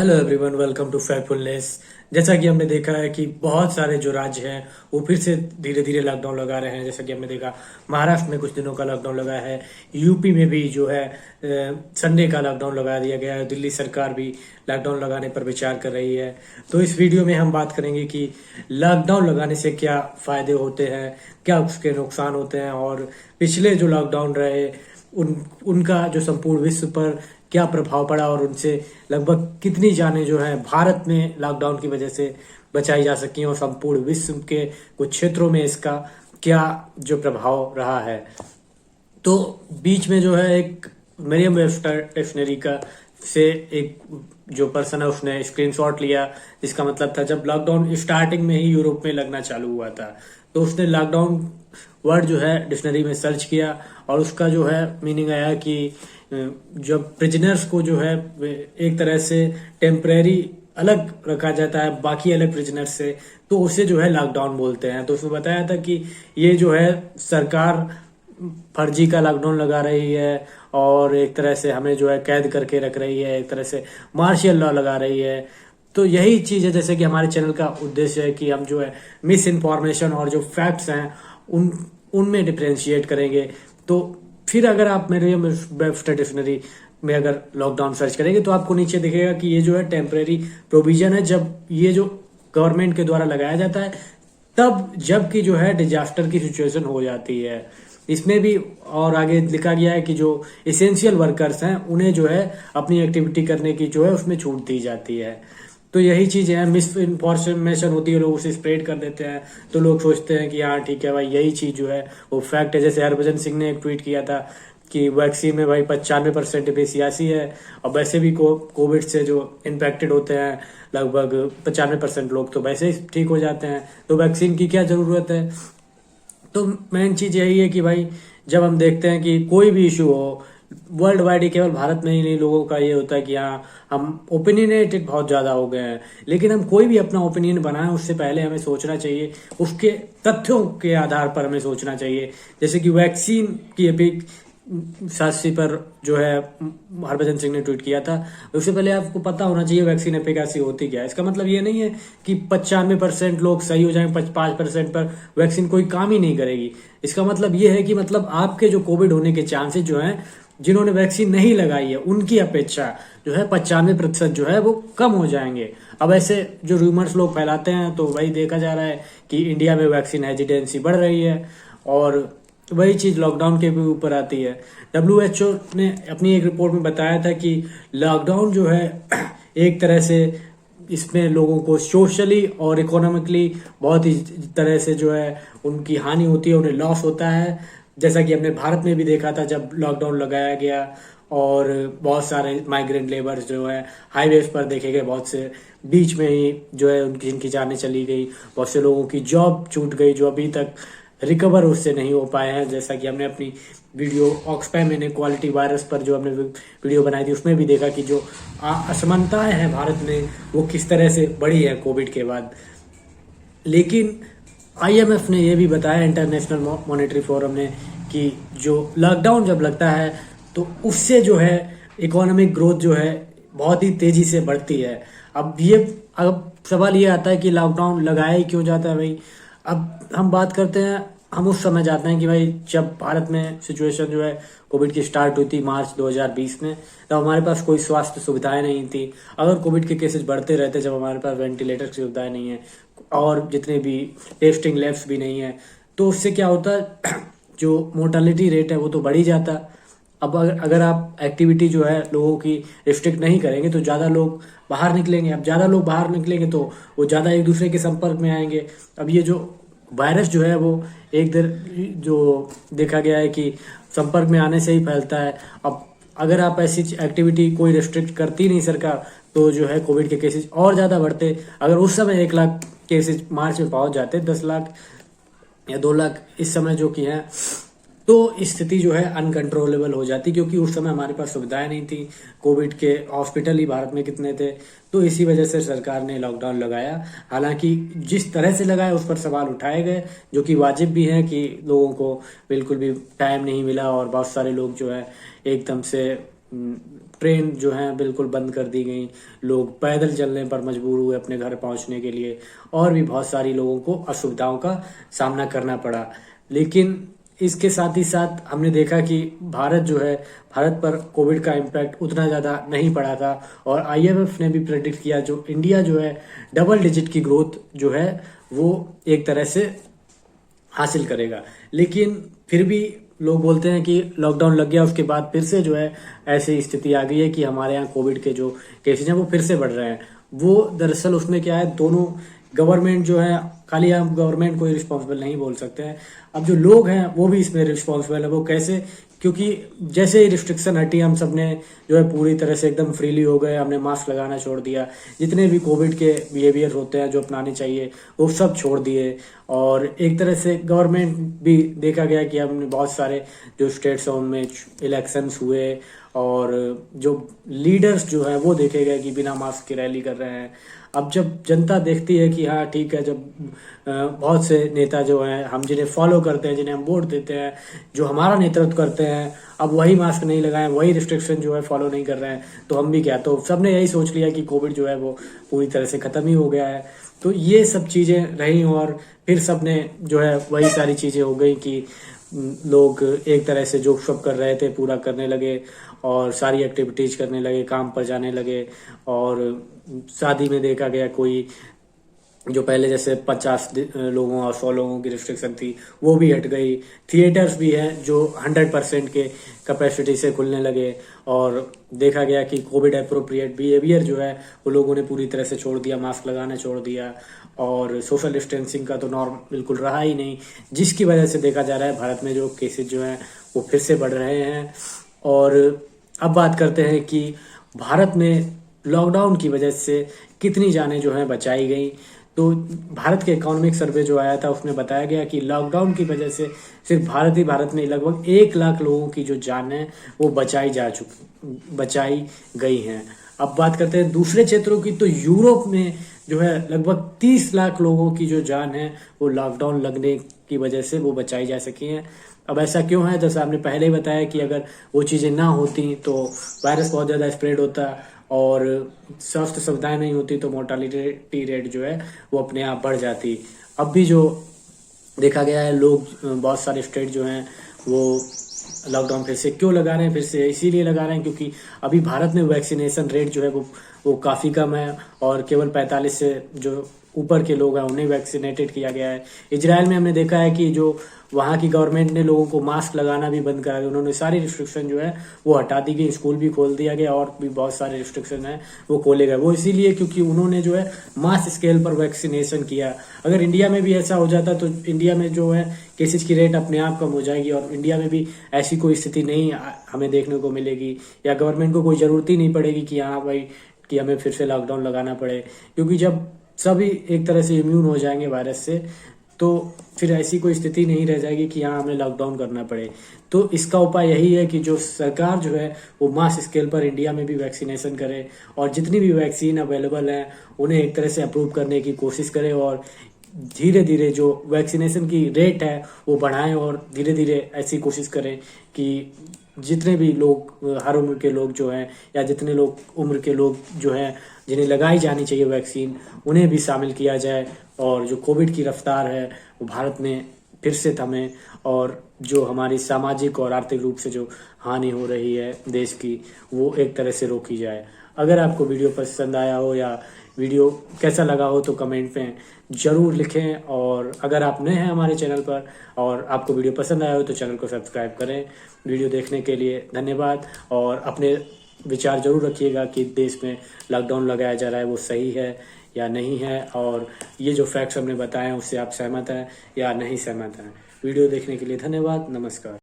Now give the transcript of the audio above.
Hello everyone, welcome to factfulness. जैसा कि हमने देखा है कि बहुत सारे जो राज्य हैं वो फिर से धीरे धीरे लॉकडाउन लगा रहे हैं। जैसा कि हमने देखा, महाराष्ट्र में कुछ दिनों का लॉकडाउन लगा है। यूपी में भी जो है संडे का लॉकडाउन लगा दिया गया है। दिल्ली सरकार भी लॉकडाउन लगाने पर विचार कर रही है। तो इस वीडियो में हम बात करेंगे कि लॉकडाउन लगाने से क्या फायदे होते हैं, क्या उसके नुकसान होते हैं, और पिछले जो लॉकडाउन रहे उनका जो संपूर्ण विश्व पर क्या प्रभाव पड़ा, और उनसे लगभग कितनी जानें जो है भारत में लॉकडाउन की वजह से बचाई जा सकी, और संपूर्ण विश्व के कुछ क्षेत्रों में इसका क्या जो प्रभाव रहा है। तो बीच में जो है एक मरियम वेबस्टर डिक्शनरी का से एक जो पर्सन है उसने स्क्रीनशॉट लिया, जिसका मतलब था जब लॉकडाउन स्टार्टिंग में ही यूरोप में लगना चालू हुआ था, तो उसने लॉकडाउन वर्ड जो है डिक्शनरी में सर्च किया, और उसका जो है मीनिंग आया कि जब प्रिजनर्स को जो है एक तरह से टेम्परेरी अलग रखा जाता है बाकी अलग प्रिजनर्स से, तो उसे जो है लॉकडाउन बोलते हैं। तो उसमें बताया था कि ये जो है सरकार फर्जी का लॉकडाउन लगा रही है, और एक तरह से हमें जो है कैद करके रख रही है, एक तरह से मार्शियल लॉ लगा रही है। तो यही चीज है, जैसे कि हमारे चैनल का उद्देश्य है कि हम जो है मिस इन्फॉर्मेशन और जो फैक्ट्स हैं उन उनमें डिफ्रेंशिएट करेंगे। तो फिर अगर आप मेरे वेबस्टर डिक्शनरी में अगर लॉकडाउन सर्च करेंगे तो आपको नीचे दिखेगा कि ये जो है टेम्परेरी प्रोविजन है, जब ये जो गवर्नमेंट के द्वारा लगाया जाता है तब जबकि जो है डिजास्टर की सिचुएशन हो जाती है। इसमें भी और आगे लिखा गया है कि जो इसेंशियल वर्कर्स हैं उन्हें जो है अपनी एक्टिविटी करने की जो है उसमें छूट दी जाती है। तो यही चीज है, मिस इन्फॉर्मेशन होती है, लोग उसे स्प्रेड कर देते हैं, तो लोग सोचते हैं कि हाँ ठीक है भाई, यही चीज जो है वो फैक्ट है। जैसे हरभजन सिंह ने एक ट्वीट किया था कि वैक्सीन में भाई 95% एफिशिएंसी है, और वैसे भी कोविड से जो इन्फेक्टेड होते हैं लगभग 95% लोग तो वैसे ही ठीक हो जाते हैं, तो वैक्सीन की क्या जरूरत है। तो मेन चीज यही है कि भाई जब हम देखते हैं कि कोई भी इशू हो वर्ल्ड वाइड ही, केवल भारत में ही नहीं, लोगों का ये होता है कि हाँ हम ओपिनियनेटेड बहुत ज्यादा हो गए हैं, लेकिन हम कोई भी अपना ओपिनियन बनाएं उससे पहले हमें सोचना चाहिए, उसके तथ्यों के आधार पर हमें सोचना चाहिए। जैसे कि वैक्सीन की अभी शास्त्री पर जो है हरभजन सिंह ने ट्वीट किया था, उससे पहले आपको पता होना चाहिए वैक्सीन एफिकेसी होती क्या है। इसका मतलब ये नहीं है कि 95% लोग सही हो जाएंगे, 5% पर वैक्सीन कोई काम ही नहीं करेगी। इसका मतलब ये है कि मतलब आपके जो कोविड होने के चांसेस जो हैं, जिन्होंने वैक्सीन नहीं लगाई है उनकी अपेक्षा जो है 95% जो है वो कम हो जाएंगे। अब ऐसे जो रूमर्स लोग फैलाते हैं, तो वही देखा जा रहा है कि इंडिया में वैक्सीन हेजिटेंसी बढ़ रही है, और वही चीज लॉकडाउन के भी ऊपर आती है। WHO ने अपनी एक रिपोर्ट में बताया था कि लॉकडाउन जो है एक तरह से इसमें लोगों को सोशली और इकोनॉमिकली बहुत ही तरह से जो है उनकी हानि होती है, उन्हें लॉस होता है। जैसा कि हमने भारत में भी देखा था जब लॉकडाउन लगाया गया, और बहुत सारे माइग्रेंट लेबर्स जो है हाईवेज पर देखे गए, बहुत से बीच में ही जो है उनकी जिनकी जानें चली गई, बहुत से लोगों की जॉब छूट गई जो अभी तक रिकवर उससे नहीं हो पाए हैं। जैसा कि हमने अपनी वीडियो ऑक्सफैम इनइक्वालिटी वायरस पर जो हमने वीडियो बनाई थी उसमें भी देखा कि जो असमानताएं हैं भारत में वो किस तरह से बढ़ी है कोविड के बाद। लेकिन IMF ने यह भी बताया, इंटरनेशनल मॉनेटरी फोरम ने, कि जो लॉकडाउन जब लगता है तो उससे जो है इकोनॉमिक ग्रोथ जो है बहुत ही तेजी से बढ़ती है। अब सवाल ये आता है कि लॉकडाउन लगाया ही क्यों जाता है भाई। अब हम बात करते हैं, हम उस समय जाते हैं कि भाई जब भारत में सिचुएशन जो है कोविड की स्टार्ट हुई थी मार्च 2020 में, तब हमारे पास कोई स्वास्थ्य सुविधाएं नहीं थी। अगर कोविड के केसेस बढ़ते रहते, जब हमारे पास वेंटिलेटर की सुविधाएं नहीं है और जितने भी टेस्टिंग लैब्स भी नहीं है, तो उससे क्या होता है जो मोर्टालिटी रेट है वो तो बढ़ ही जाता। अब अगर आप एक्टिविटी जो है लोगों की रिस्ट्रिक्ट नहीं करेंगे तो ज़्यादा लोग बाहर निकलेंगे। अब ज़्यादा लोग बाहर निकलेंगे तो वो ज़्यादा एक दूसरे के संपर्क में आएंगे। अब ये जो वायरस जो है वो एक दर जो देखा गया है कि संपर्क में आने से ही फैलता है। अब अगर आप ऐसी एक्टिविटी कोई रिस्ट्रिक्ट करती नहीं सरकार, तो जो है कोविड के केसेस और ज़्यादा बढ़ते। अगर उस समय 1 लाख केसेस मार्च में पहुंच जाते, 10 लाख या 2 लाख इस समय जो कि है, तो स्थिति जो है अनकंट्रोलेबल हो जाती, क्योंकि उस समय हमारे पास सुविधाएं नहीं थी। कोविड के हॉस्पिटल ही भारत में कितने थे, तो इसी वजह से सरकार ने लॉकडाउन लगाया। हालांकि जिस तरह से लगाया उस पर सवाल उठाए गए, जो कि वाजिब भी है कि लोगों को बिल्कुल भी टाइम नहीं मिला, और बहुत सारे लोग जो है एकदम से ट्रेन जो है बिल्कुल बंद कर दी गई, लोग पैदल चलने पर मजबूर हुए अपने घर पहुंचने के लिए, और भी बहुत सारी लोगों को असुविधाओं का सामना करना पड़ा। लेकिन इसके साथ ही साथ हमने देखा कि भारत जो है, भारत पर कोविड का इम्पैक्ट उतना ज़्यादा नहीं पड़ा था, और IMF ने भी प्रेडिक्ट किया जो इंडिया जो है डबल डिजिट की ग्रोथ जो है वो एक तरह से हासिल करेगा। लेकिन फिर भी लोग बोलते हैं कि लॉकडाउन लग गया, उसके बाद फिर से जो है ऐसी स्थिति आ गई है कि हमारे यहाँ कोविड के जो केसेज हैं वो फिर से बढ़ रहे हैं। वो दरअसल उसमें क्या है, दोनों गवर्नमेंट जो है, खाली हम गवर्नमेंट को ही रिस्पॉन्सिबल नहीं बोल सकते हैं, अब जो लोग हैं वो भी इसमें रिस्पॉन्सिबल है। वो कैसे? क्योंकि जैसे ही रिस्ट्रिक्शन हटी, हम सब ने जो है पूरी तरह से एकदम फ्रीली हो गए, हमने मास्क लगाना छोड़ दिया, जितने भी कोविड के बिहेवियर होते हैं जो अपनाने चाहिए वो सब छोड़ दिए। और एक तरह से गवर्नमेंट भी देखा गया कि हमने बहुत सारे जो स्टेट्स हैं उनमें इलेक्शंस हुए, और जो लीडर्स जो है वो देखे गए कि बिना मास्क की रैली कर रहे हैं। अब जब जनता देखती है कि हाँ ठीक है, जब बहुत से नेता जो हैं हम जिन्हें फॉलो करते हैं, जिन्हें हम वोट देते हैं, जो हमारा नेतृत्व करते हैं, अब वही मास्क नहीं लगाए, वही रिस्ट्रिक्शन जो है फॉलो नहीं कर रहे हैं, तो हम भी क्या। तो सबने यही सोच लिया कि कोविड जो है वो पूरी तरह से खत्म ही हो गया है। तो ये सब चीजें रही, और फिर सबने जो है वही सारी चीजें हो गई कि लोग एक तरह से जो सब कर रहे थे पूरा करने लगे, और सारी एक्टिविटीज करने लगे, काम पर जाने लगे। और शादी में देखा गया कोई जो पहले जैसे 50 लोगों और 100 लोगों की रिस्ट्रिक्शन थी वो भी हट गई। थिएटर्स भी हैं जो 100% के कैपेसिटी से खुलने लगे, और देखा गया कि कोविड अप्रोप्रिएट बिहेवियर जो है वो लोगों ने पूरी तरह से छोड़ दिया, मास्क लगाना छोड़ दिया, और सोशल डिस्टेंसिंग का तो नॉर्म बिल्कुल रहा ही नहीं, जिसकी वजह से देखा जा रहा है भारत में जो केसेज जो हैं वो फिर से बढ़ रहे हैं। और अब बात करते हैं कि भारत में लॉकडाउन की वजह से कितनी जानें जो हैं बचाई गई। तो भारत के इकोनॉमिक सर्वे जो आया था उसमें बताया गया कि लॉकडाउन की वजह से सिर्फ भारत में लगभग 1 लाख लोगों की जो जान है वो बचाई गई हैं। अब बात करते हैं दूसरे क्षेत्रों की, तो यूरोप में जो है लगभग 30 लाख लोगों की जो जान है वो लॉकडाउन लगने की वजह से वो बचाई जा सकी है। अब ऐसा क्यों है? जैसा आपने पहले ही बताया कि अगर वो चीज़ें ना होती तो वायरस बहुत ज़्यादा स्प्रेड होता, और स्वास्थ्य सुविधाएं नहीं होती तो मोर्टालिटी रेट जो है वो अपने आप बढ़ जाती। अब भी जो देखा गया है, लोग बहुत सारे स्टेट जो हैं वो लॉकडाउन फिर से क्यों लगा रहे हैं? फिर से इसीलिए लगा रहे हैं क्योंकि अभी भारत में वैक्सीनेशन रेट जो है वो काफ़ी कम है, और केवल 45 से जो ऊपर के लोग हैं उन्हें वैक्सीनेटेड किया गया है। इजराइल में हमने देखा है कि जो वहाँ की गवर्नमेंट ने लोगों को मास्क लगाना भी बंद करा दिया, उन्होंने सारी रिस्ट्रिक्शन जो है वो हटा दी गई, स्कूल भी खोल दिया गया, और भी बहुत सारे रिस्ट्रिक्शन है वो खोले गए। वो इसीलिए क्योंकि उन्होंने जो है मास स्केल पर वैक्सीनेशन किया। अगर इंडिया में भी ऐसा हो जाता तो इंडिया में जो है केसेज की रेट अपने आप कम हो जाएगी, और इंडिया में भी ऐसी कोई स्थिति नहीं हमें देखने को मिलेगी, या गवर्नमेंट को कोई ज़रूरत ही नहीं पड़ेगी कि हाँ भाई कि हमें फिर से लॉकडाउन लगाना पड़े। क्योंकि जब सभी एक तरह से इम्यून हो जाएंगे वायरस से, तो फिर ऐसी कोई स्थिति नहीं रह जाएगी कि यहाँ हमें लॉकडाउन करना पड़े। तो इसका उपाय यही है कि जो सरकार जो है वो मास स्केल पर इंडिया में भी वैक्सीनेशन करे, और जितनी भी वैक्सीन अवेलेबल है उन्हें एक तरह से अप्रूव करने की कोशिश करे, और धीरे धीरे जो वैक्सीनेशन की रेट है वो बढ़ाएं, और धीरे धीरे ऐसी कोशिश करें कि जितने भी लोग, हर उम्र के लोग जो हैं, या जितने लोग उम्र के लोग जो हैं जिन्हें लगाई जानी चाहिए वैक्सीन, उन्हें भी शामिल किया जाए, और जो कोविड की रफ्तार है वो भारत में फिर से थमे, और जो हमारी सामाजिक और आर्थिक रूप से जो हानि हो रही है देश की वो एक तरह से रोकी जाए। अगर आपको वीडियो पसंद आया हो या वीडियो कैसा लगा हो तो कमेंट में ज़रूर लिखें, और अगर आप नए हैं हमारे चैनल पर और आपको वीडियो पसंद आया हो तो चैनल को सब्सक्राइब करें। वीडियो देखने के लिए धन्यवाद, और अपने विचार जरूर रखिएगा कि देश में लॉकडाउन लगाया जा रहा है वो सही है या नहीं है, और ये जो फैक्ट्स हमने बताए हैं उससे आप सहमत हैं या नहीं सहमत हैं। वीडियो देखने के लिए धन्यवाद। नमस्कार।